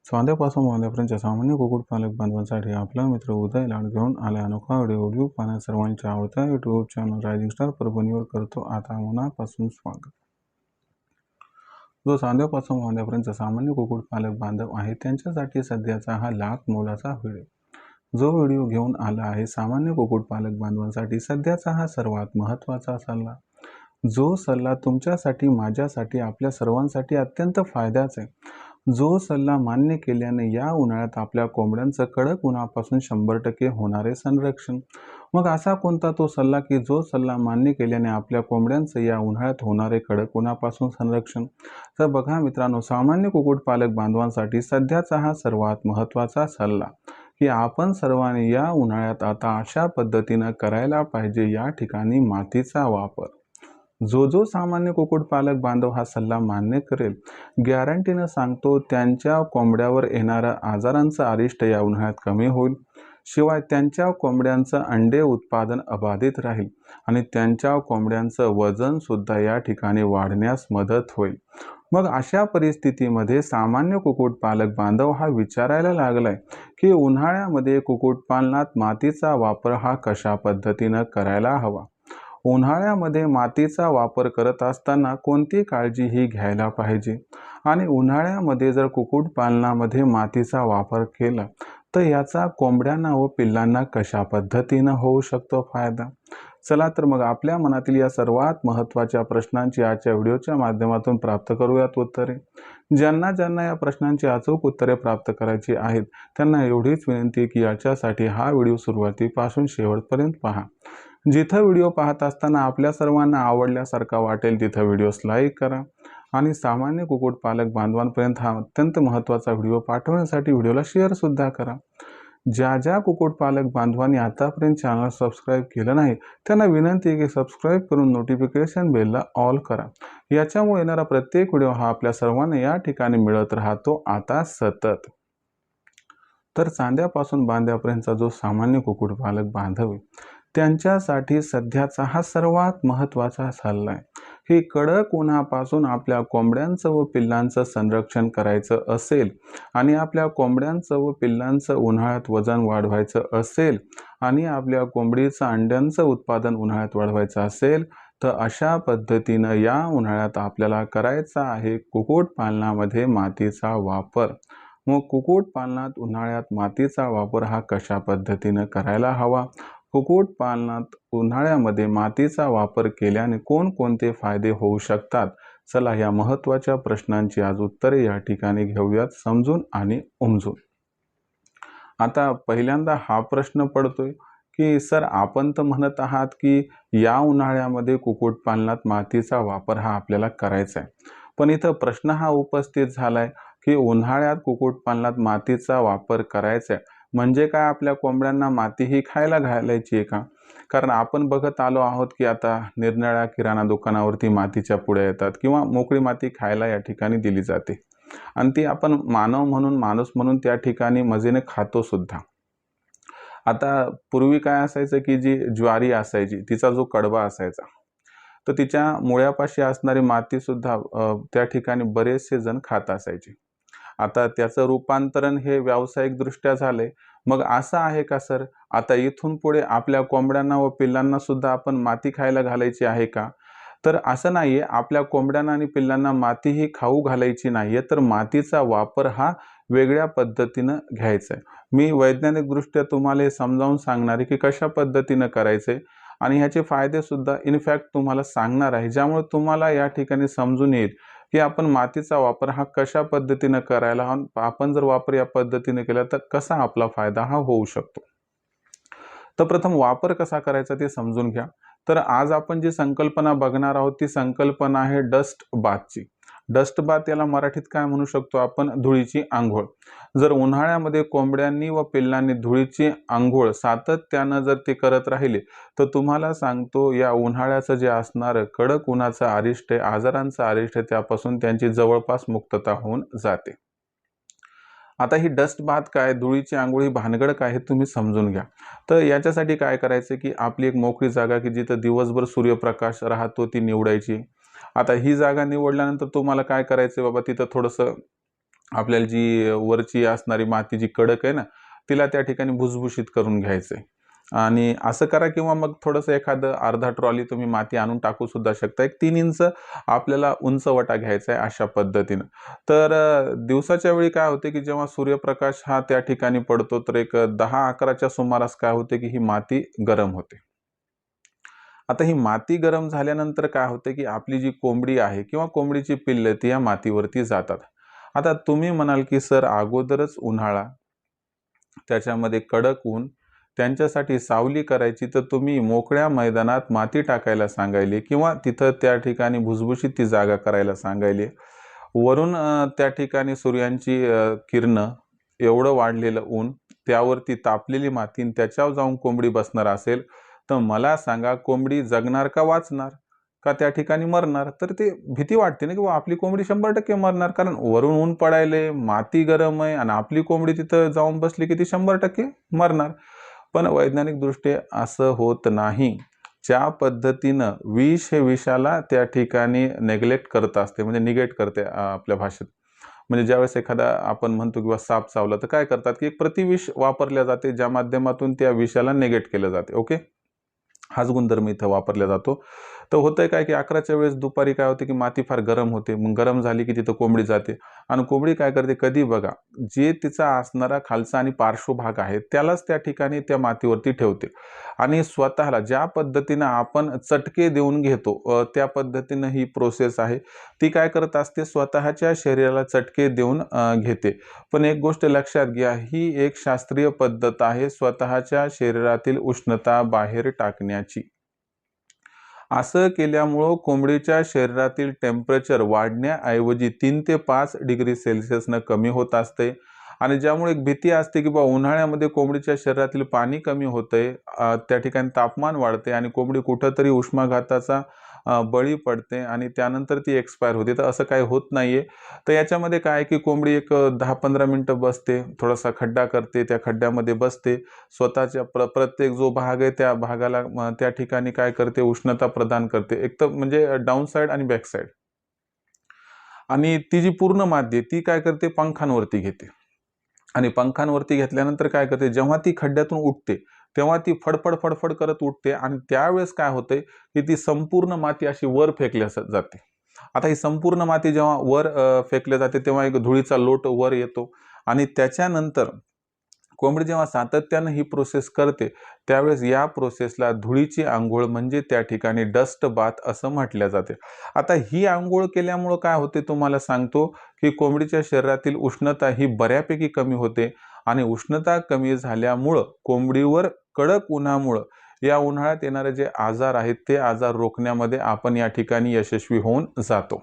चांद्यापासून वांद्यापर्यंतच्या सामान्य कुक्कुटपालक बांधवांसाठी आपला मित्र उदय लाड घेऊन आला अनोखा व्हिडिओ पाहण्यास सर्वांच्या आवडत्या यूट्यूब चॅनल रायझिंग स्टार परभणीवर करतो आता मनापासून स्वागत। जो चांद्यापासून वांद्यापर्यंतचा सामान्य कुक्कुटपालक बांधव आहे त्यांच्यासाठी सध्याचा हा लाख मोलाचा व्हिडिओ जो व्हिडिओ घेऊन आला आहे सामान्य कुक्कुटपालक बांधवांसाठी सध्याचा हा सर्वात महत्त्वाचा सल्ला। जो सल्ला तुमच्यासाठी, माझ्यासाठी, आपल्या सर्वांसाठी अत्यंत फायद्याचा आहे। जो सल्ला मान्य केल्याने या उन्हाळ्यात आपल्या कोंबड्यांचं कडक उन्हापासून 100% होणारे संरक्षण। मग असा कोणता तो सल्ला की जो सल्ला मान्य केल्याने आपल्या कोंबड्यांचं या उन्हाळ्यात होणारे कडक उन्हापासून संरक्षण? तर बघा मित्रांनो, सामान्य कुक्कुटपालक बांधवांसाठी सध्याचा हा सर्वात महत्त्वाचा सल्ला की आपण सर्वांनी या उन्हाळ्यात आता अशा पद्धतीनं करायला पाहिजे। या ठिकाणी मातीचा वापर। जो सामान्य कुक्कुटपालक बांधव हा सल्ला मान्य करेल, गॅरंटीनं सांगतो त्यांच्या कोंबड्यावर येणाऱ्या आजारांचं अरिष्ट या उन्हाळ्यात कमी होईल। शिवाय त्यांच्या कोंबड्यांचं अंडे उत्पादन अबाधित राहील आणि त्यांच्या कोंबड्यांचं वजन सुद्धा या ठिकाणी वाढण्यास मदत होईल। मग अशा परिस्थितीमध्ये सामान्य कुक्कुटपालक बांधव हा विचारायला लागलाय की उन्हाळ्यामध्ये कुक्कुटपालनात मातीचा वापर हा कशा पद्धतीनं करायला हवा। उन्हाळ्यामध्ये मातीचा वापर करत असताना कोणती काळजी ही घ्यायला पाहिजे आणि उन्हाळ्यामध्ये जर कुक्कुटपालनामध्ये मातीचा वापर केला तर याचा कोंबड्यांना व पिल्लांना कशा पद्धतीनं होऊ शकतो फायदा। चला तर मग आपल्या मनातील या सर्वात महत्त्वाच्या प्रश्नांची आजच्या व्हिडिओच्या माध्यमातून प्राप्त करूयात उत्तरे। ज्यांना या प्रश्नांची अचूक उत्तरे प्राप्त करायची आहेत त्यांना एवढीच विनंती की याच्यासाठी हा व्हिडिओ सुरुवातीपासून शेवटपर्यंत पहा। जिथं व्हिडिओ पाहत असताना आपल्या सर्वांना आवडल्यासारखा वाटेल तिथं व्हिडिओस लाईक करा आणि सामान्य कुक्कुटपालक बांधवांपर्यंत हा अत्यंत महत्त्वाचा व्हिडिओ पाठवण्यासाठी व्हिडिओला शेअर सुद्धा करा। ज्या कुक्कुटपालक बांधवांनी आतापर्यंत चॅनल सबस्क्राईब केलं नाही त्यांना विनंती आहे की सबस्क्राईब करून नोटिफिकेशन बेलला ऑल करा। याच्यामुळे येणारा प्रत्येक व्हिडिओ हा आपल्या सर्वांना या ठिकाणी मिळत राहतो आता सतत। तर चांद्यापासून बांद्यापर्यंतचा जो सामान्य कुक्कुटपालक बांधव आहे त्यांच्यासाठी सध्याचा हा सर्वात महत्त्वाचा सल्ला आहे की कडक उन्हापासून आपल्या कोंबड्यांचं व पिल्लांचं संरक्षण करायचं असेल आणि आपल्या कोंबड्यांचं व पिल्लांचं उन्हाळ्यात वजन वाढवायचं असेल आणि आपल्या कोंबडीचं अंड्यांचं उत्पादन उन्हाळ्यात वाढवायचं असेल तर अशा पद्धतीनं या उन्हाळ्यात आपल्याला करायचा आहे कुक्कुटपालनामध्ये मातीचा वापर। मग कुक्कुटपालनात उन्हाळ्यात मातीचा वापर हा कशा पद्धतीनं करायला हवा, कुक्कुटपालनात उन्हाळ्यामध्ये मातीचा वापर केल्याने कोणकोणते फायदे होऊ शकतात, चला या महत्त्वाच्या प्रश्नांची आज उत्तरे या ठिकाणी घेऊयात समजून आणि उमजून। आता पहिल्यांदा हा प्रश्न पडतोय की सर आपण तर म्हणत आहात की या उन्हाळ्यामध्ये कुक्कुटपालनात मातीचा वापर हा आपल्याला करायचा आहे, पण इथं प्रश्न हा उपस्थित झालाय की उन्हाळ्यात कुक्कुटपालनात मातीचा वापर करायचा आहे म्हणजे काय आपल्या कोंबड्यांना माती ही खायला घालायची आहे का? कारण आपण बघत आलो आहोत की आता निरनिराळ्या किराणा दुकानावरती मातीच्या पुड्या येतात किंवा मोकळी माती खायला या ठिकाणी दिली जाते आणि ती आपण माणूस म्हणून त्या ठिकाणी मजेने खातो सुद्धा। आता पूर्वी काय असायचं की जी ज्वारी असायची तिचा जो कडबा असायचा तर तिच्या मुळ्यापाशी असणारी माती सुद्धा त्या ठिकाणी बरेचसे जण खात असायचे। आता त्याचं रूपांतरण हे व्यावसायिक दृष्ट्या झाले। मग असं आहे का सर आता इथून पुढे आपल्या कोंबड्यांना व पिल्लांना सुद्धा आपण माती खायला घालायची आहे का? तर असं नाहीये, आपल्या कोंबड्यांना आणि पिल्लांना माती ही खाऊ घालायची नाहीये, तर मातीचा वापर हा वेगळ्या पद्धतीनं घ्यायचा आहे। मी वैज्ञानिक दृष्ट्या तुम्हाला हे समजावून सांगणार आहे की कशा पद्धतीनं करायचंय आणि ह्याचे फायदे सुद्धा इनफॅक्ट तुम्हाला सांगणार आहे, ज्यामुळे तुम्हाला या ठिकाणी समजून येईल की आपण मातीचा वापर हा कशा पद्धतीनं करायला हवा, आपण जर वापर या पद्धतीने केला तर कसा आपला फायदा हा होऊ शकतो। तर प्रथम वापर कसा करायचा ते समजून घ्या। तर आज आपण जी संकल्पना बघणार आहोत ती संकल्पना आहे डस्ट बाथची। डस्ट बाथ याला मराठीत काय म्हणू शकतो आपण, धुळीची आंघोळ। जर उन्हाळ्यामध्ये कोंबड्यांनी व पिल्लांनी धुळीची आंघोळ सातत्यानं जर ते करत राहिले तर तुम्हाला सांगतो या उन्हाळ्याचं जे असणारं कडक उन्हाचं अरिष्ट आहे, आजारांचं अरिष्ट आहे, त्यापासून त्यांची जवळपास मुक्तता होऊन जाते। आता ही डस्ट बाथ काय, धुळीची आंघोळ ही भानगड काय हे तुम्ही समजून घ्या। तर याच्यासाठी काय करायचं की आपली एक मोकळी जागा की जिथं दिवसभर सूर्यप्रकाश राहतो ती निवडायची। आता ही जागा निवडल्यानंतर तुम्हाला काय करायचं बाबा, तिथं थोडंसं आपल्याला जी वरची असणारी माती जी कडक आहे ना, तिला त्या ठिकाणी भुसभुशीत करून घ्यायचं आहे. आणि असं करा किंवा मग थोडंसं एखादं अर्धा ट्रॉली तुम्ही माती आणून टाकू सुद्धा शकता. एक 3 इंच आपल्याला उंचवटा घ्यायचा आहे अशा पद्धतीनं. तर दिवसाच्या वेळी काय होते, की जेव्हा सूर्यप्रकाश हा त्या ठिकाणी पडतो, तर एक 10-11च्या सुमारास काय होते, की ही माती गरम होते. आता ही माती गरम झाल्यानंतर काय होते, की आपली जी कोंबडी आहे किंवा कोंबडीची पिल्लं ती या मातीवरती जातात. आता तुम्ही म्हणाल, की सर अगोदरच उन्हाळा, त्याच्यामध्ये कडक ऊन, त्यांच्यासाठी सावली करायची, तर तुम्ही मोकळ्या मैदानात माती टाकायला सांगायली किंवा तिथं त्या ठिकाणी भुसभुशीत ती जागा करायला सांगायली. वरून त्या ठिकाणी सूर्यांची किरणं, एवढं वाढलेलं ऊन, त्यावरती तापलेली माती आणि त्याच्यावर जाऊन कोंबडी बसणार असेल, तर मला सांगा कोंबडी जगणार का वाचणार? का त्या ठिकाणी मरणार? तर ते भीती वाटते ना, की बुवा आपली कोंबडी 100% मरणार. कारण वरून ऊन पडायलंय, माती गरम आहे आणि आपली कोंबडी तिथं जाऊन बसली, की ती 100% मरणार. पण वैज्ञानिकदृष्ट्या असं होत नाही. ज्या पद्धतीनं विष हे विषाला त्या ठिकाणी नेग्लेक्ट करत असते, म्हणजे निगेट करते आपल्या भाषेत. म्हणजे ज्यावेळेस एखादा आपण म्हणतो किंवा साप चावला, तर काय करतात, की एक प्रतिविष वापरल्या जाते, ज्या माध्यमातून त्या विषाला निगेट केलं जाते. ओके. हाच गुणधर्म इथं वापरला जातो. तर होतंय काय, की 11च्या वेळेस दुपारी काय होते, की माती फार गरम होते. मग गरम झाली, की तिथं कोंबडी जाते आणि कोंबडी काय करते, कधी बघा, जे तिचा असणारा खालचा आणि पार्श्वभाग आहे, त्यालाच त्या ठिकाणी त्या मातीवरती ठेवते आणि स्वतःला ज्या पद्धतीनं आपण चटके देऊन घेतो, त्या पद्धतीनं ही प्रोसेस आहे. ती काय करत असते, स्वतःच्या शरीराला चटके देऊन घेते. पण एक गोष्ट लक्षात घ्या, ही एक शास्त्रीय पद्धत आहे स्वतःच्या शरीरातील उष्णता बाहेर टाकण्याची. असं केल्यामुळं कोंबडीच्या शरीरातील टेम्परेचर वाढण्याऐवजी 3 ते 5 डिग्री सेल्सिअसनं कमी होत असते आणि ज्यामुळे एक भीती असते, की उन्हाळ्यामध्ये कोंबडीच्या शरीरातील पाणी कमी होतंय, त्या ठिकाणी तापमान वाढते आणि कोंबडी कुठेतरी उष्माघाताचा बळी पडते आणि त्यानंतर ती एक्सपायर होते. तर असं काही होत नाहीये. तर याच्यामध्ये काय आहे, की कोंबडी एक 10-15 मिनिटं बसते, थोडासा खड्डा करते, त्या खड्ड्यामध्ये बसते. स्वतःच्या प्रत्येक जो भाग आहे त्या भागाला त्या ठिकाणी काय करते, उष्णता प्रदान करते. एक तर म्हणजे डाउन साइड आणि बॅक साइड. आणि ती जी पूर्ण मादी आहे ती काय करते, पंखांवरती घेते आणि पंखांवरती घेतल्यानंतर काय करते, जेव्हा ती खड्ड्यातून उठते, तेव्हा ती फडफड, फडफड करत उठते आणि त्यावेळेस काय होतंय, की ती संपूर्ण माती अशी वर फेकल्या जाते. आता ही संपूर्ण माती जेव्हा वर फेकल्या जाते, तेव्हा एक धुळीचा लोट वर येतो आणि त्याच्यानंतर कोंबडी जेव्हा सातत्यानं ही प्रोसेस करते, त्यावेळेस या प्रोसेसला धुळीची अंघोळ म्हणजे त्या ठिकाणी डस्ट बाथ असं म्हटलं जाते. आता ही अंघोळ केल्यामुळं काय होते तुम्हाला सांगतो, की कोंबडीच्या शरीरातील उष्णता ही बऱ्यापैकी कमी होते आणि उष्णता कमी झाल्यामुळं कोंबडीवर कडक उन्हामुळं या उन्हाळ्यात येणारे जे आजार आहेत, ते आजार रोखण्यामध्ये आपण या ठिकाणी यशस्वी होऊन जातो.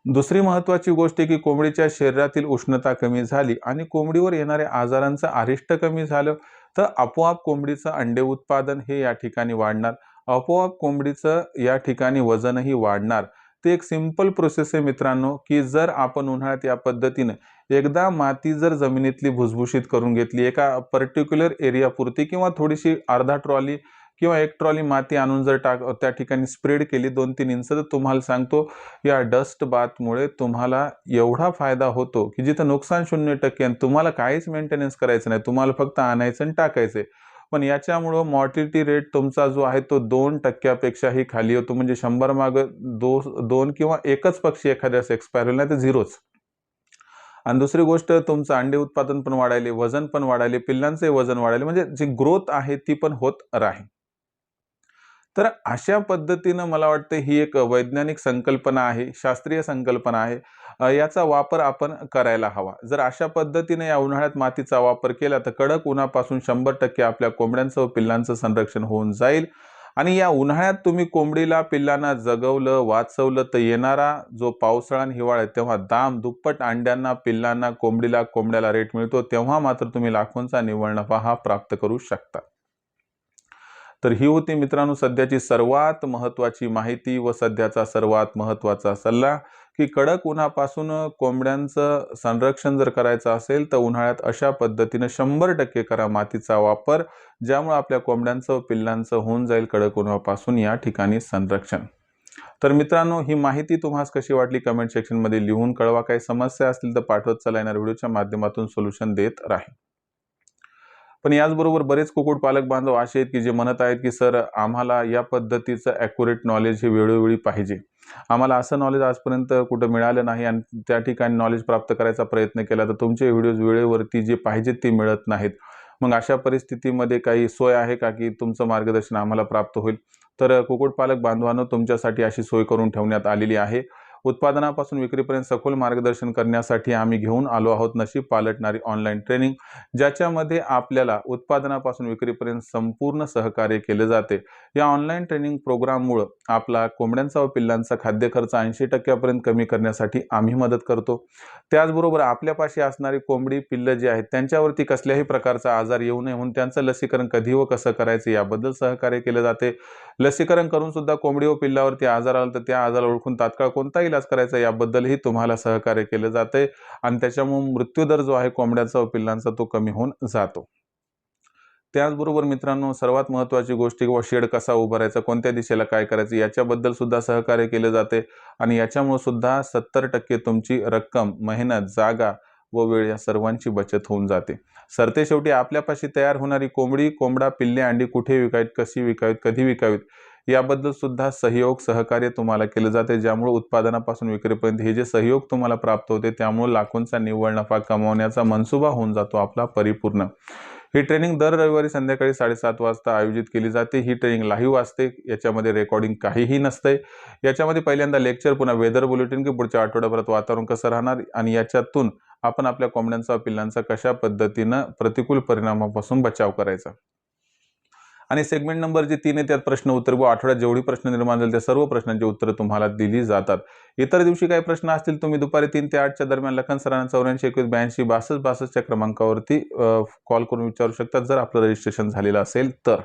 दुसरी महत्त्वाची गोष्ट आहे, की कोंबडीच्या शरीरातील उष्णता कमी झाली आणि कोंबडीवर येणाऱ्या आजारांचं अरिष्ट कमी झालं, तर आपोआप कोंबडीचं अंडे उत्पादन हे या ठिकाणी वाढणार. आपोआप कोंबडीचं या ठिकाणी वजनही वाढणार. ते एक सिंपल प्रोसेस आहे मित्रांनो, की जर आपण उन्हाळ्यात या पद्धतीनं एकदा माती जर जमिनीतली भुसभुशीत करून घेतली, एका पर्टिक्युलर एरियापुरती किंवा थोडीशी अर्धा ट्रॉली किंवा 1 ट्रॉली माती आणून जर त्या ठिकाणी स्प्रेड केली 2-3 इंच, तर तुम्हाला सांगतो या डस्ट बाथमुळे तुम्हाला एवढा फायदा होतो, की जिथं नुकसान 0% आणि तुम्हाला काहीच मेंटेनन्स करायचं नाही. तुम्हाला फक्त आणायचं आणि टाकायचंय. पण याच्यामुळं मॉर्टिलिटी रेट तुमचा जो आहे तो 2% पेक्षाही खाली होतो. म्हणजे 100 मागं 2 किंवा एकच पक्षी एखाद्यास एक्सपायर होईल, नाही तर झिरोच. आणि दुसरी गोष्ट तुमचं अंडे उत्पादन पण वाढायले, वजन पण वाढायले, पिल्लांचंही वजन वाढायले, म्हणजे जी ग्रोथ आहे ती पण होत राहील. तर अशा पद्धतीनं मला वाटतं ही एक वैज्ञानिक संकल्पना आहे, शास्त्रीय संकल्पना आहे. याचा वापर आपण करायला हवा. जर अशा पद्धतीने या उन्हाळ्यात मातीचा वापर केला तर कडक उन्हापासून 100% आपल्या कोंबड्यांचं व पिल्लांचं संरक्षण होऊन जाईल. आणि या उन्हाळ्यात तुम्ही कोंबडीला, पिल्लांना जगवलं, वाचवलं तर येणारा जो पावसाळा आणि हिवाळा आहे तेव्हा दाम दुप्पट अंड्यांना, पिल्लांना, कोंबड्याला रेट मिळतो. तेव्हा मात्र तुम्ही लाखोंचा निव्वळ नफा हा प्राप्त करू शकता. तर ही होती मित्रांनो सध्याची सर्वात महत्त्वाची माहिती व सध्याचा सर्वात महत्त्वाचा सल्ला, की कडक उन्हापासून कोंबड्यांचं संरक्षण जर करायचं असेल तर उन्हाळ्यात अशा पद्धतीनं 100% करा मातीचा वापर, ज्यामुळे आपल्या कोंबड्यांचं व पिल्लांचं होऊन जाईल कडक उन्हापासून या ठिकाणी संरक्षण. तर मित्रांनो, ही माहिती तुम्हाला कशी वाटली कमेंट सेक्शनमध्ये लिहून कळवा. काही समस्या असतील तर पाठवत चला, येणाऱ्या व्हिडिओच्या माध्यमातून सोल्युशन देत राहील. पण याचबरोबर बरेच कुक्कुटपालक बांधव असे आहेत की जे म्हणत आहेत की सर, आम्हाला या पद्धतीचं ॲक्युरेट नॉलेज हे वेळोवेळी पाहिजे. आम्हाला असं नॉलेज आजपर्यंत कुठं मिळालं नाही आणि त्या ठिकाणी नॉलेज प्राप्त करायचा प्रयत्न केला तर तुमचे व्हिडिओज वेळेवरती जे पाहिजेत ते मिळत नाहीत. मग अशा परिस्थितीमध्ये काही सोय आहे का की तुमचं मार्गदर्शन आम्हाला प्राप्त होईल? तर कुक्कुटपालक बांधवांनो, तुमच्यासाठी अशी सोय करून ठेवण्यात आलेली आहे. उत्पादनापासून विक्रीपर्यंत सखोल मार्गदर्शन करण्यासाठी आम्ही घेऊन आलो आहोत नशीब पालटणारी ऑनलाईन ट्रेनिंग, ज्याच्यामध्ये आपल्याला उत्पादनापासून विक्रीपर्यंत संपूर्ण सहकार्य केले जाते. या ऑनलाईन ट्रेनिंग प्रोग्राममुळे आपला कोंबड्यांचा व पिल्लांचा खाद्य खर्च 80% कमी करण्यासाठी आम्ही मदत करतो. त्याचबरोबर आपल्यापाशी असणारी कोंबडी पिल्लं जी आहेत त्यांच्यावरती कसल्याही प्रकारचा आजार येऊ नये म्हणून त्यांचं लसीकरण कधी व कसं करायचं याबद्दल सहकार्य केले जाते. लसीकरण करून सुद्धा कोंबडी व पिल्लावरती आजार आला तर त्या आजाराला ओळखून तात्काळ कोणता इलाज करायचा याबद्दलही तुम्हाला सहकार्य केले जाते आणि त्याच्यामुळे मृत्यूदर जो आहे कोंबड्याचा व पिल्लांचा तो कमी होऊन जातो. त्याचबरोबर मित्रांनो, सर्वात महत्त्वाची गोष्ट किंवा शेड कसा उभारायचा, कोणत्या दिशेला काय करायचं याच्याबद्दल सुद्धा सहकार्य केले जाते आणि याच्यामुळे सुद्धा 70% तुमची रक्कम, मेहनत, जागा व वेळ या सर्वांची बचत होऊन जाते. सरते शेवटी आपल्यापाशी तयार होणारी कोंबडी, कोंबडा, पिल्ले, अंडी कुठे विकावीत, कशी विकावीत, कधी विकावीत याबद्दल सुद्धा सहकार्य तुम्हाला केले जाते, ज्यामुळे उत्पादनापासून विक्रीपर्यंत हे जे सहयोग तुम्हाला प्राप्त होते त्यामुळे लाखोंचा निव्वळ नफा कमावण्याचा मनसुबा होऊन जातो आपला परिपूर्ण. ही ट्रेनिंग दर रविवारी संध्याकाळी 7:30 वाजता आयोजित केली जाते. ही ट्रेनिंग लाईव्ह असते, याच्यामध्ये रेकॉर्डिंग काहीही नसते. याच्यामध्ये पहिल्यांदा लेक्चर, पुन्हा वेदर बुलेटिन की पुढच्या आठवड्याभरात वातावरण कसं राहणार आणि याच्यातून आपण आपल्या कोंबड्यांचा पिल्लांचा कशा पद्धतीनं प्रतिकूल परिणामापासून बचाव करायचा. आणि सेगमेंट नंबर जे 3 आहे त्यात प्रश्न उत्तर व आठवड्यात जेवढी प्रश्न निर्माण झाले त्या सर्व प्रश्नांची उत्तरं तुम्हाला दिली जातात. इतर दिवशी काही प्रश्न असतील तुम्ही दुपारी 3 ते 8च्या दरम्यान लखन सरांना 84 21 82 62 62 च्या क्रमांकावरती कॉल करून विचारू शकतात जर आपलं रजिस्ट्रेशन झालेलं असेल तर.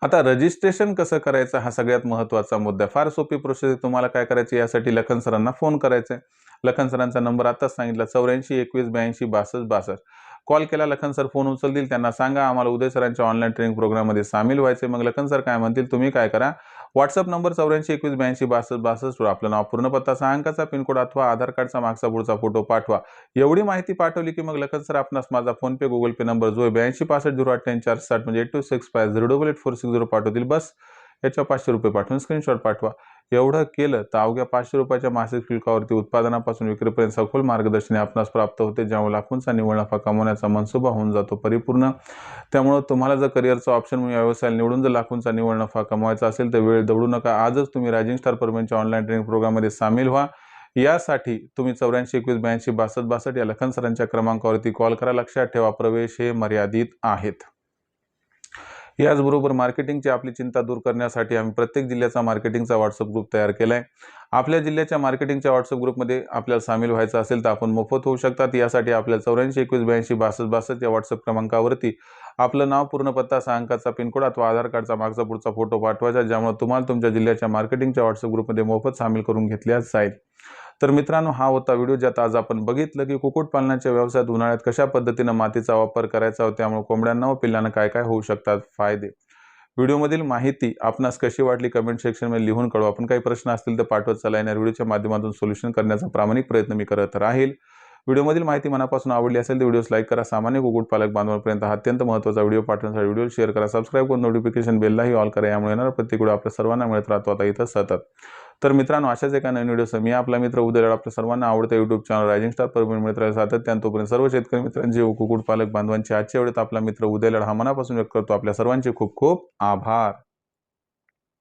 आता रजिस्ट्रेशन कसं करायचं हा सगळ्यात महत्त्वाचा मुद्दा आहे. फार सोपी प्रोसेस आहे. तुम्हाला काय करायचं, यासाठी लखन सरांना फोन करायचा आहे. लखन सरांचा नंबर आताच सांगितला 84 21 82 62 62. कॉल केला, लखन सर फोन उचलतील, त्यांना सांगा आम्हाला उदय सरांच्या ऑनलाईन ट्रेनिंग प्रोग्राममध्ये सामील व्हायचे. मग लखन सर काय म्हणतील, तुम्ही काय करा, व्हॉट्सअप नंबर 84 21 82 62 62 वर आपलं नाव, पूर्ण पत्ता, 6 अंकाचा पिनकोड अथवा आधार कार्डचा मागचा पुढचा फोटो पाठवा. एवढी माहिती पाठवली की मग लखन सर आपणास माझा फोन पे, गुगल पे नंबर जो आहे 82 65 08 460 म्हणजे 8265088460 पाठवतील. बस याच्यावर 500 रुपये पाठवून स्क्रीनशॉट पाठवा. एवढं केलं तर अवघ्या 500 रुपयाच्या मासिक शुल्कावरती उत्पादनापासून विक्रीपर्यंत सखोल मार्गदर्शन आपणास प्राप्त होते, ज्यामुळे लाखोंचा निव्वळ नफा कमवण्याचा मनसुबा होऊन जातो परिपूर्ण. त्यामुळे तुम्हाला जर करिअरचा ऑप्शन म्हणून व्यवसाय निवडून जर लाखोंचा निव्वळ नफा कमवायचा असेल तर वेळ दवडू नका. आजच तुम्ही रायझिंग स्टार परभणीच्या ऑनलाईन ट्रेनिंग प्रोग्राममध्ये सामील व्हा. यासाठी तुम्ही 84 21 82 62 62 या लखन सरांच्या क्रमांकावरती कॉल करा. लक्षात ठेवा, प्रवेश हे मर्यादित आहेत. याचबरोबर मार्केटिंगची आपली चिंता दूर करण्यासाठी आम्ही प्रत्येक जिल्ह्याचा मार्केटिंगचा व्हॉट्सअप ग्रुप तयार केला आहे. आपल्या जिल्ह्याच्या मार्केटिंगच्या व्हॉट्सअप ग्रुपमध्ये आपल्याला सामील व्हायचं असेल तर आपण मोफत होऊ शकतात. यासाठी आपल्याला 84 21 82 62 62 या व्हॉट्सअप क्रमांकावरती आपलं नाव, पूर्ण पत्ता, 6 अंकाचा पिनकोड अथवा आधार कार्डचा मागचा पुढचा फोटो पाठवायचा, ज्यामुळे तुम्हाला तुमच्या जिल्ह्याच्या मार्केटिंगच्या व्हॉट्सअप ग्रुपमध्ये मोफत सामील करून घेतल्या जाईल. तर मित्रांनो, हा होता व्हिडिओ ज्यात आज आपण बघितलं की कुक्कुटपालनाच्या व्यवसायात उन्हाळ्यात कशा पद्धतीनं मातीचा वापर करायचा व त्यामुळे कोंबड्यांना व पिल्लांना काय काय होऊ शकतात फायदे. व्हिडिओमधील माहिती आपणास कशी वाटली कमेंट सेक्शनमध्ये लिहून कळवा. आपण काही प्रश्न असतील तर पाठवत चला, येणाऱ्या व्हिडिओच्या माध्यमातून सोल्युशन करण्याचा प्रामाणिक प्रयत्न मी करत राहील. व्हिडिओमधील माहिती मनापासून आवडली असेल तर व्हिडिओस लाईक करा. सामान्य कुक्कुटपालक बांधवांपर्यंत हा अत्यंत महत्त्वाचा व्हिडिओ पाठवण्यासाठी व्हिडिओ शेअर करा. सबस्क्राईब करून नोटिफिकेशन बेललाही ऑल करा. यामुळे येणारा प्रत्येक व्हिडिओ आपल्या सर्वांना मिळत राहतो आता इथं सतत. तर मित्रांनो, अशाच एका नवीन व्हिडिओसह मी आपला मित्र उदय लाड आपल्या सर्वांना आवडत्या YouTube channel rising star Parbhani मिळत राहील सातत्याने. तोपर्यंत सर्व शेतकरी मित्रांचे व कुक्कुटपालक बांधवांचे आजच्या वेळेत आपला मित्र उदय लाड हा मनापासून व्यक्त करतो. आपल्या सर्वांचे खूप खूप आभार.